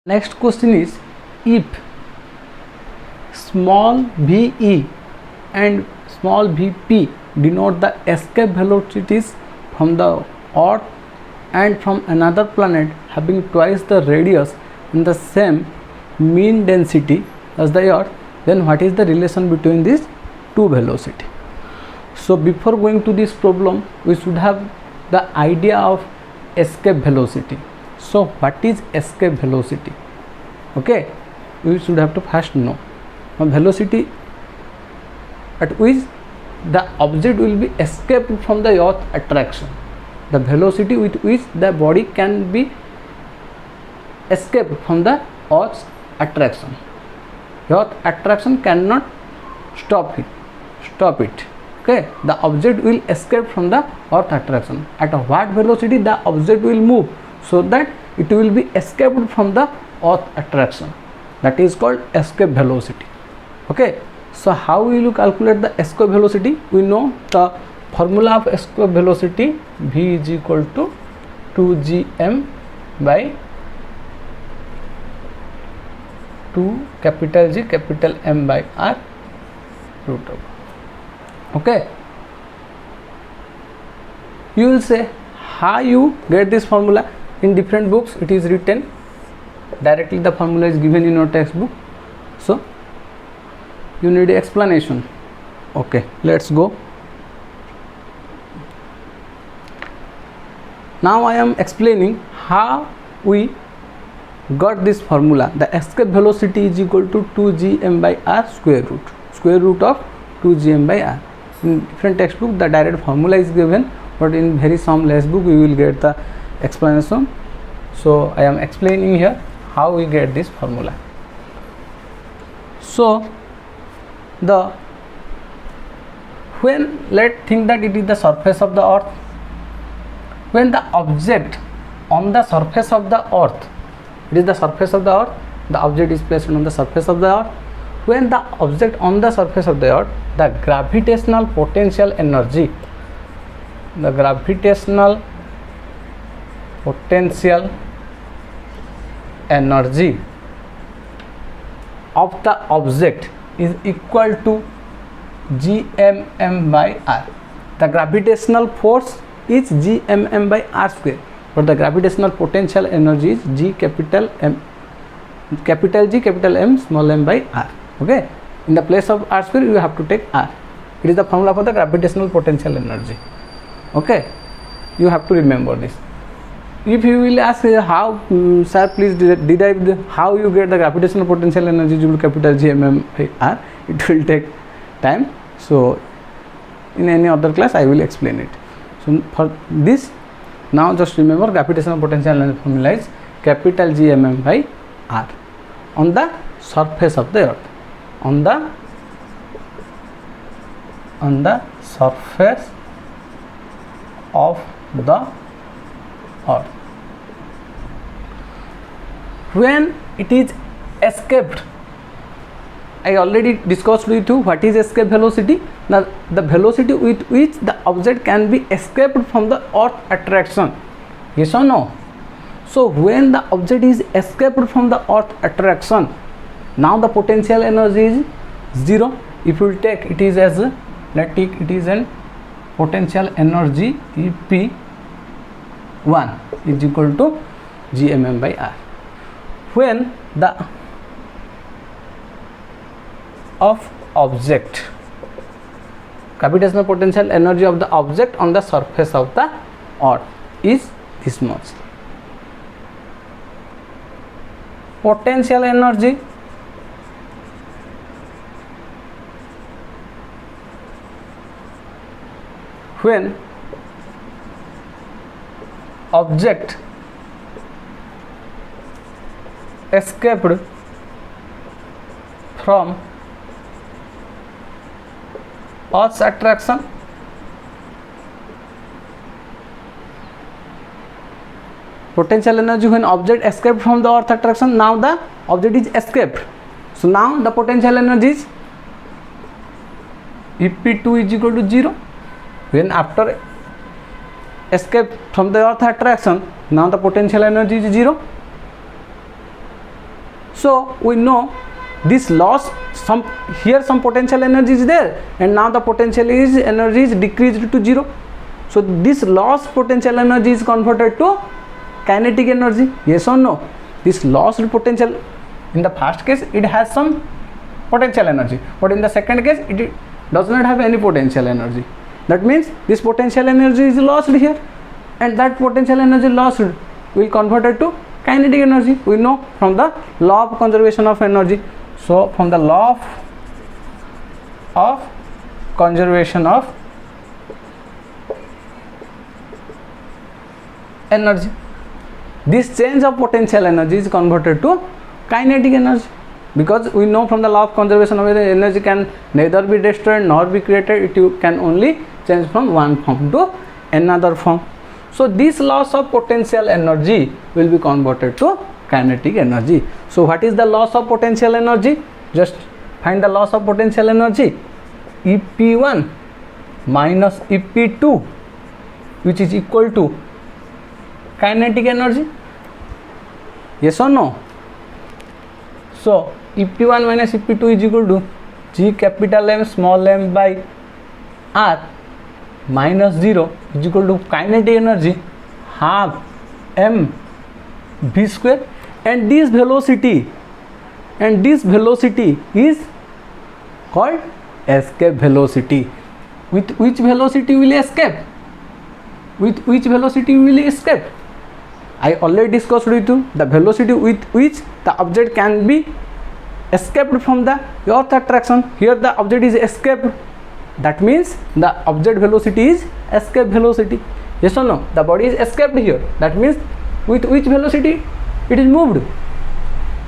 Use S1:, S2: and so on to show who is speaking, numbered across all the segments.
S1: Next question is, if small ve and small vp denote the escape velocities from the earth and from another planet having twice the radius and the same mean density as the earth, then what is the relation between these two velocity? So before going to this problem, we should have the idea of escape velocity. So what is escape velocity? Okay, we should have to first know a velocity at which the object will be escaped from the earth attraction, the velocity with which the body can be escaped from the earth's attraction. Earth attraction cannot stop it. Okay, the object will escape from the earth attraction. At what velocity the object will move so that it will be escaped from the earth attraction, that is called escape velocity. Okay, so how will you calculate the escape velocity? We know the formula of escape velocity, v is equal to 2gm by 2 capital G capital M by r root over. Okay, you will say how you get this formula. In different books it is written directly, the formula is given in your textbook, so you need explanation. Okay, let's go. Now I am explaining how we got this formula. The escape velocity is equal to 2gm by r square root of 2gm by r. In different textbook the direct formula is given, but in very some less book we will get the explanation. So I am explaining here how we get this formula. So when let's think that it is the surface of the earth, when the object on the surface of the earth, it is the surface of the earth, the object is placed on the surface of the earth. When the object on the surface of the earth, the gravitational potential energy, the gravitational potential energy of the object is equal to gmm by r. The gravitational force is gmm by r square, but the gravitational potential energy is G capital M, capital G capital M small m by r. Okay, in the place of r square you have to take r. It is the formula for the gravitational potential energy. Okay, you have to remember this. If you will ask how, sir, please derive how you get the gravitational potential energy due to capital G mm by r, it will take time. So in any other class I will explain it. So for this, now just remember gravitational potential energy formula is capital G mm by r on the surface of the earth, on the surface of the earth. When it is escaped, I already discussed with you what is escape velocity. Now the velocity with which the object can be escaped from the earth attraction, yes or no? So when the object is escaped from the earth attraction, now the potential energy is 0. If you take it is as a, let's take it is an potential energy EP1 is equal to gmm by r. When the of object, gravitational potential energy of the object on the surface of the earth is this much. Potential energy when object escaped from Earth's attraction, potential energy when object escaped from the earth attraction, now the object is escaped, so now the potential energy is EP2 is equal to 0. When after escape from the earth attraction, now the potential energy is 0. So we know this loss, some here some potential energy is there, and now the potential energy is decreased to 0. So this lost potential energy is converted to kinetic energy. Yes or no? This lost potential, in the first case it has some potential energy, but in the second case it does not have any potential energy. That means this potential energy is lost here, and that potential energy lost will convert it to kinetic energy. We know from the law of conservation of energy. So from the law of conservation of energy, this change of potential energy is converted to kinetic energy, because we know from the law of conservation of energy can neither be destroyed nor be created, it can only change from one form to another form. So this loss of potential energy will be converted to kinetic energy. So what is the loss of potential energy? Just find the loss of potential energy. EP1 minus EP2, which is equal to kinetic energy. Yes or no? So EP1 minus EP2 is equal to G capital M small m by R minus 0 is equal to kinetic energy half m v square, and this velocity is called escape velocity. With which velocity will escape? With which velocity will escape? I already discussed with you the velocity with which the object can be escaped from the earth attraction. Here the object is escaped, that means the object velocity is escape velocity. Yes or no? The body is escaped here, that means with which velocity it is moved?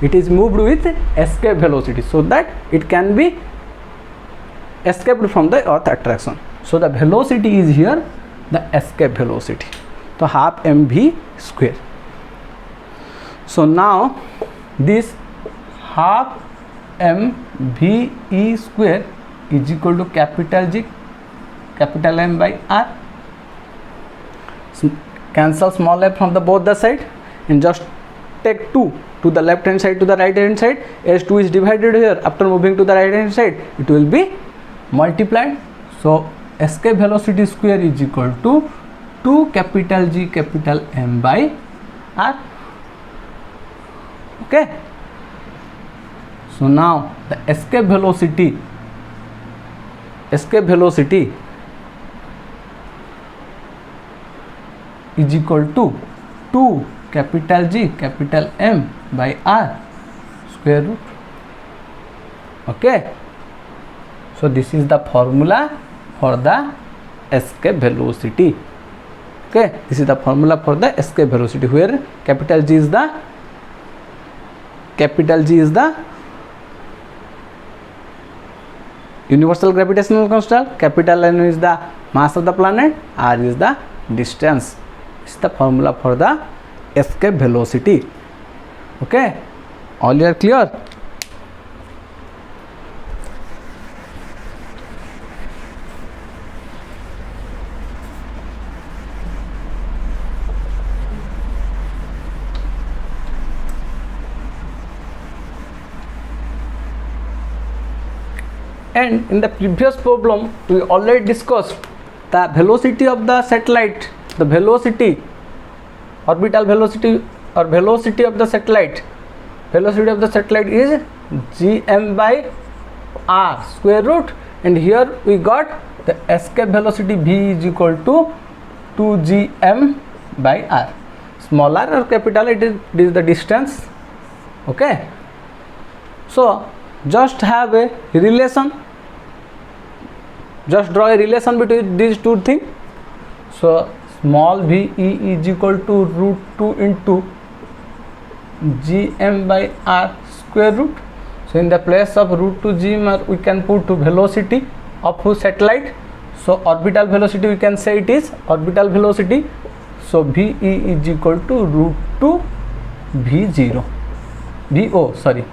S1: It is moved with escape velocity, so that it can be escaped from the earth attraction. So the velocity is here the escape velocity, so half mv square. So now this half mve square is equal to capital G capital M by R. Cancel small f from the both the side and just take 2 to the left hand side, to the right hand side, as 2 is divided here, after moving to the right hand side it will be multiplied. So escape velocity square is equal to 2 capital G capital M by R. Okay. So now the escape velocity is equal to 2 capital G capital M by R square root. Okay. So this is the formula for the escape velocity. Okay, this is the formula for the escape velocity, where capital G is the universal gravitational constant, capital N is the mass of the planet, R is the distance. This is the formula for the escape velocity. Okay, all you are clear? And in the previous problem we already discussed the velocity of the satellite, the velocity, orbital velocity or velocity of the satellite. Velocity of the satellite is gm by r square root, and here we got the escape velocity v is equal to 2gm by r. Smaller or capital, it is the distance. Okay, so just have a relation, just draw a relation between these two things. So small v e is equal to root 2 into gm by r square root. So in the place of root 2 gm we can put to velocity of satellite. So orbital velocity we can say it is orbital velocity. So v e is equal to root 2 v0 vo, sorry,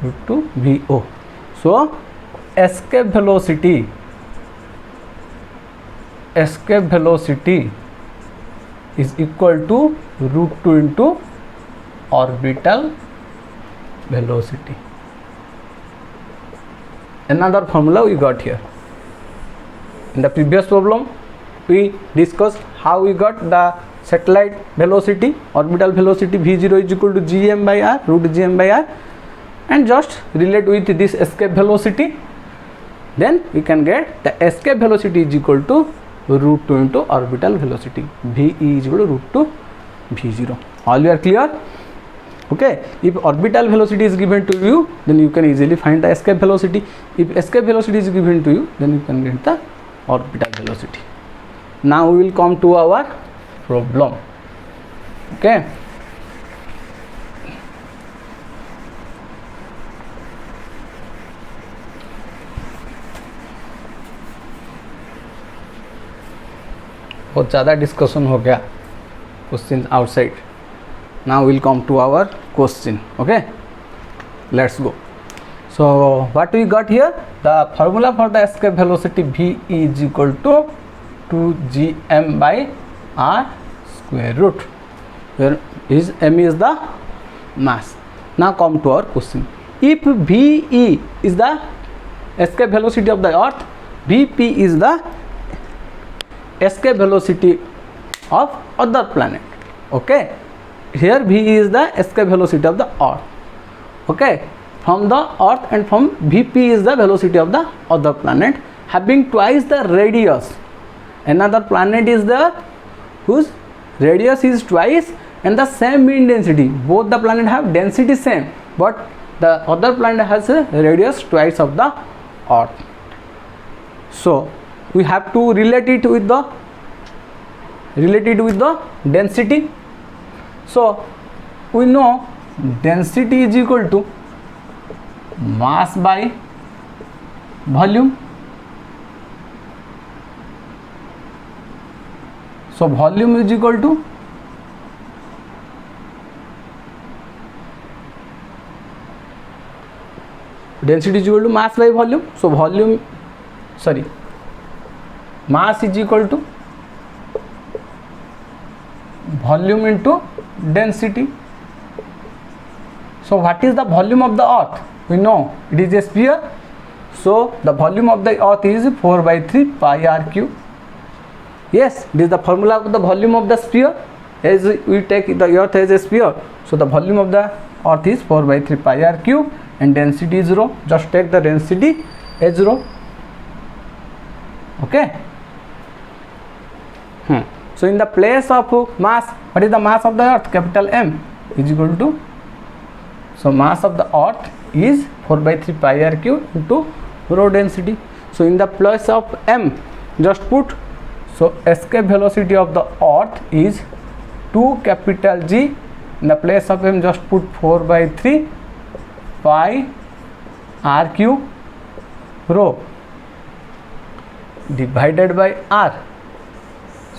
S1: root 2 vo. So escape velocity is equal to root 2 into orbital velocity. Another formula we got here. In the previous problem we discussed how we got the satellite velocity, orbital velocity v0 is equal to gm by r, root gm by r, and just relate with this escape velocity, then we can get the escape velocity is equal to root 2 into orbital velocity, v is equal to root 2 v0. All you are clear? Okay, if orbital velocity is given to you, then you can easily find the escape velocity. If escape velocity is given to you, then you can get the orbital velocity. Now we will come to our problem. Okay, बहुत ज़्यादा discussion हो गया question outside. Now we'll come to our question. Okay, let's go. So what we got here, the formula for the escape velocity v is equal to 2gm by r square root, where is m is the mass. Now come to our question. If ve is the escape velocity of the earth, vp is the escape velocity of other planet. Okay, here v is the escape velocity of the earth. Okay, from the earth and from vp is the velocity of the other planet having twice the radius. Another planet is there whose radius is twice and the same mean density. Both the planet have density same, but the other planet has a radius twice of the earth. So we have to relate it with the density. So we know density is equal to mass by volume. So volume is equal to density is equal to mass by volume. So mass is equal to volume into density. So what is the volume of the earth? We know it is a sphere. So the volume of the earth is 4 by 3 pi r cube. Yes, this is the formula of the volume of the sphere. As we take the earth as a sphere, so the volume of the earth is 4 by 3 pi r cube and density is 0. Just take the density as 0. Okay. So in the place of mass, what is the mass of the earth? Capital M is equal to, so mass of the earth is 4 by 3 pi r cube into rho density. So in the place of M, just put, so escape velocity of the earth is 2 capital G. In the place of M, just put 4 by 3 pi r cube rho divided by r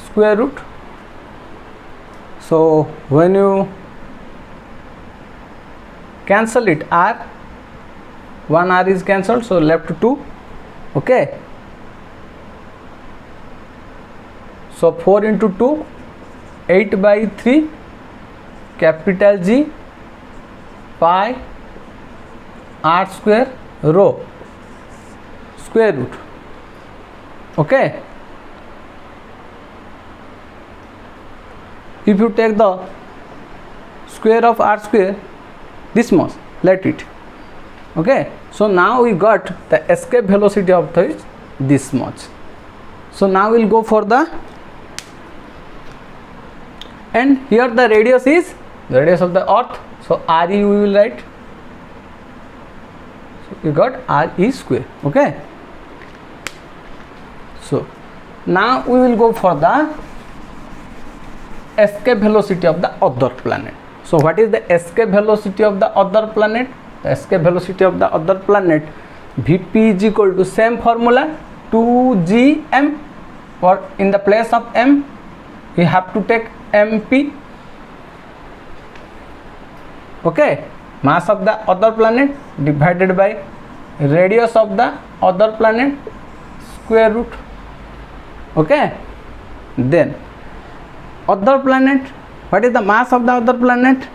S1: square root. So when you cancel it, r, 1 r is cancelled, so left 2. Okay, so 4 into 2, 8 by 3 capital G pi r square rho square root. Okay, if you take the square of r square, this much, let it. Okay, so now we got the escape velocity of this much. So now we'll go for the, and here the radius is the radius of the earth, so re we will write. So we got re square. Okay, so now we will go for the escape velocity of the other planet. So what is the escape velocity of the other planet? The escape velocity of the other planet, Vp is equal to same formula, 2gm, or in the place of m we have to take mp. Okay, mass of the other planet divided by radius of the other planet square root. Okay, then other planet, what is the mass of the other planet?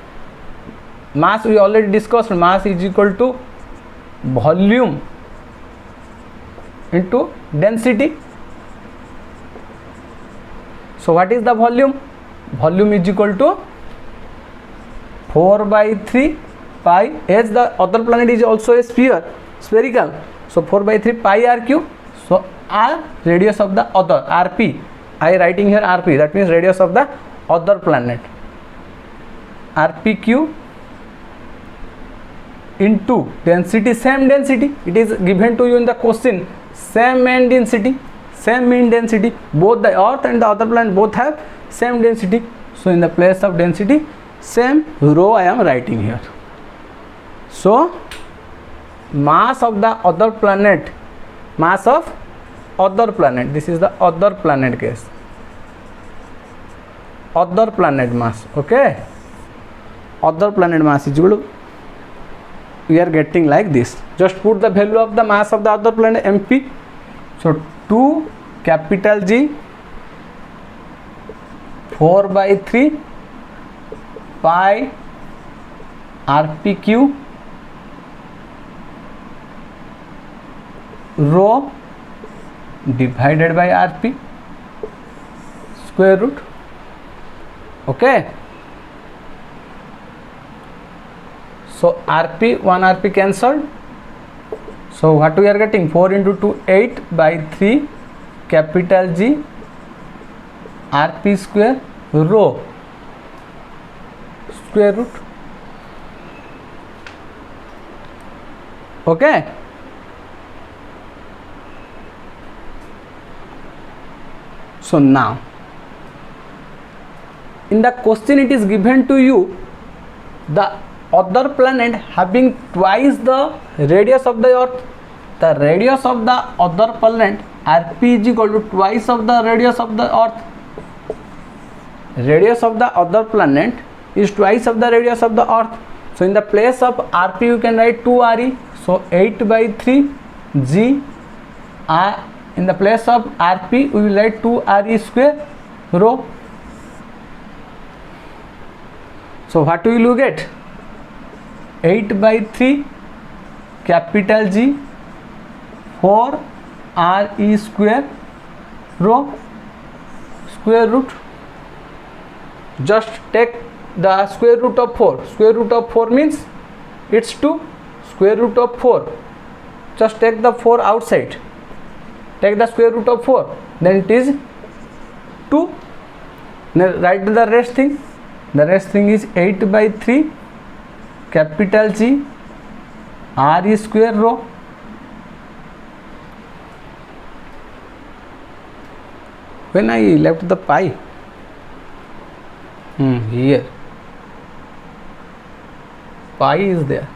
S1: mass we already discussed, mass is equal to volume into density. So what is the volume? Volume is equal to 4/3 pi, as the other planet is also a spherical, so 4/3 pi r cube. So r, radius of the other, rp, I writing here rp, that means radius of the other planet, rp cube into density, same density, it is given to you in the question, same mean density, both the earth and the other planet both have same density. So in the place of density, same rho I am writing here. So mass of the other planet, this is the other planet case, other planet mass, okay, other planet mass is equal to, we are getting like this. Just put the value of the mass of the other planet, mp. So 2 capital G 4/3 pi rpq rho divided by rp square root, okay. So rp, 1 rp cancelled, so what we are getting, 4 into 2, 8/3 capital G rp square rho square root, okay. So now in the question it is given to you the other planet having twice the radius of the earth. The radius of the other planet rp is equal to twice of the radius of the earth. Radius of the other planet is twice of the radius of the earth. So in the place of rp you can write 2re, so 8/3 g r, in the place of rp we will write 2re square rho. So what will you get? 8/3 capital G 4 re square rho square root. Just take the square root of 4. Square root of 4 means it's 2. Square root of 4. Just take the 4 outside. Take the square root of 4. Then it is 2. Now write the rest thing. The rest thing is 8/3 capital G re square rho. When I left the pi, here pi is there,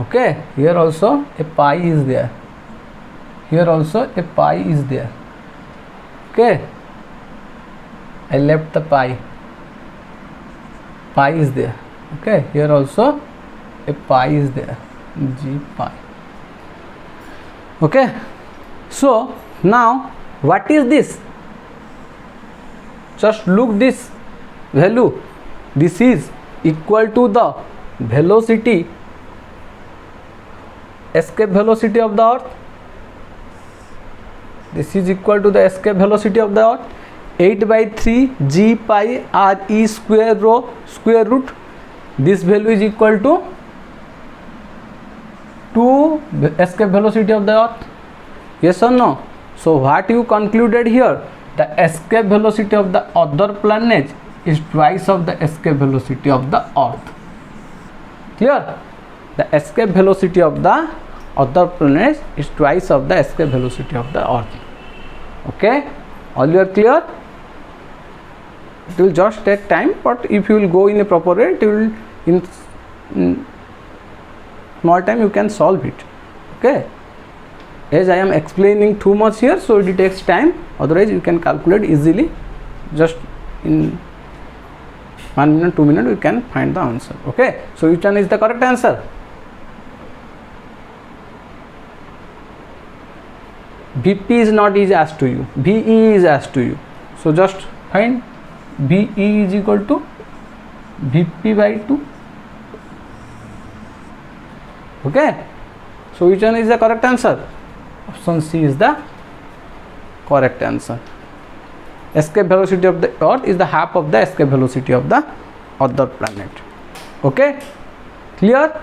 S1: okay. Here also a pi is there, here also a pi is there, okay. I left the pi is there, okay. Here also a pi is there, g pi, okay. So now what is this? Just look this value. This is equal to the velocity, escape velocity of the earth. This is equal to the escape velocity of the earth, 8/3 g pi re square rho square root. This value is equal to escape velocity of the earth, yes or no? So what you concluded here, the escape velocity of the other planet is twice of the escape velocity of the earth. Clear? The escape velocity of the other planets is twice of the escape velocity of the earth, okay. All you are clear? It will just take time, but if you will go in a proper way, it will in small time you can solve it, okay. As I am explaining too much here, so it takes time. Otherwise you can calculate easily, just in 1 minute 2 minutes you can find the answer, okay. So which one is the correct answer? Vp is not is asked to you, Ve is asked to you. So just find Ve is equal to Vp by 2, Okay, so which one is the correct answer? Option C is the correct answer. Escape velocity of the earth is the half of the escape velocity of the other planet. Okay, clear?